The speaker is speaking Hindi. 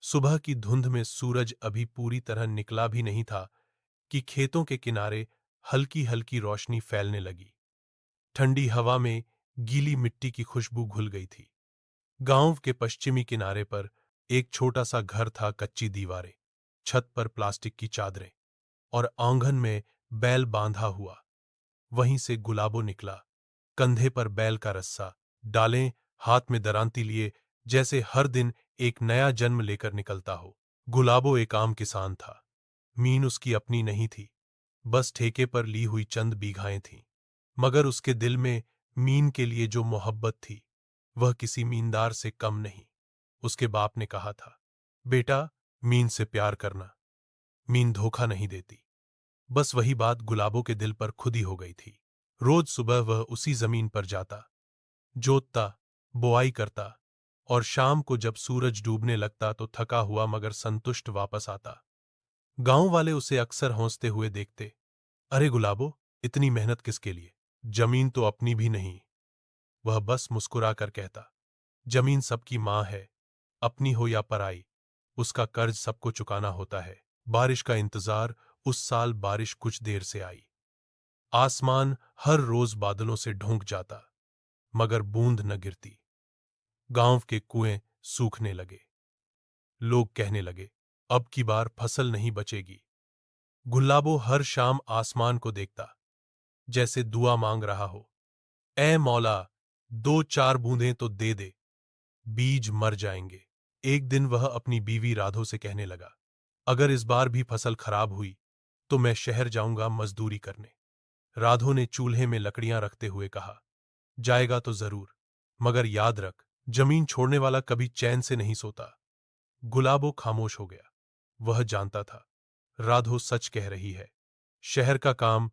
सुबह की धुंध में सूरज अभी पूरी तरह निकला भी नहीं था कि खेतों के किनारे हल्की हल्की रोशनी फैलने लगी। ठंडी हवा में गीली मिट्टी की खुशबू घुल गई थी। गांव के पश्चिमी किनारे पर एक छोटा सा घर था, कच्ची दीवारें, छत पर प्लास्टिक की चादरें और आंगन में बैल बांधा हुआ। वहीं से गुलाबो निकला, कंधे पर बैल का रस्सा, डालें हाथ में दरांती लिए, जैसे हर दिन एक नया जन्म लेकर निकलता हो। गुलाबो एक आम किसान था। मीन उसकी अपनी नहीं थी, बस ठेके पर ली हुई चंद बीघाएं थीं। मगर उसके दिल में मीन के लिए जो मोहब्बत थी, वह किसी मीनदार से कम नहीं। उसके बाप ने कहा था, बेटा, मीन से प्यार करना, मीन धोखा नहीं देती। बस वही बात गुलाबों के दिल पर खुद ही हो गई थी। रोज सुबह वह उसी जमीन पर जाता, जोतता, बोआई करता और शाम को जब सूरज डूबने लगता तो थका हुआ मगर संतुष्ट वापस आता। गांव वाले उसे अक्सर हंसते हुए देखते। अरे गुलाबो, इतनी मेहनत किसके लिए? जमीन तो अपनी भी नहीं। वह बस मुस्कुराकर कहता, जमीन सबकी मां है, अपनी हो या पराई, उसका कर्ज सबको चुकाना होता है। बारिश का इंतजार। उस साल बारिश कुछ देर से आई। आसमान हर रोज बादलों से ढूंक जाता, मगर बूंद न गिरती। गांव के कुएं सूखने लगे। लोग कहने लगे, अब की बार फसल नहीं बचेगी। गुलाबो हर शाम आसमान को देखता, जैसे दुआ मांग रहा हो, ऐ मौला, दो चार बूंदें तो दे दे, बीज मर जाएंगे। एक दिन वह अपनी बीवी राधो से कहने लगा, अगर इस बार भी फसल खराब हुई तो मैं शहर जाऊंगा मजदूरी करने। राधो ने चूल्हे में लकड़ियां रखते हुए कहा, जाएगा तो जरूर, मगर याद रख, जमीन छोड़ने वाला कभी चैन से नहीं सोता। गुलाबो खामोश हो गया। वह जानता था, राधो सच कह रही है। शहर का काम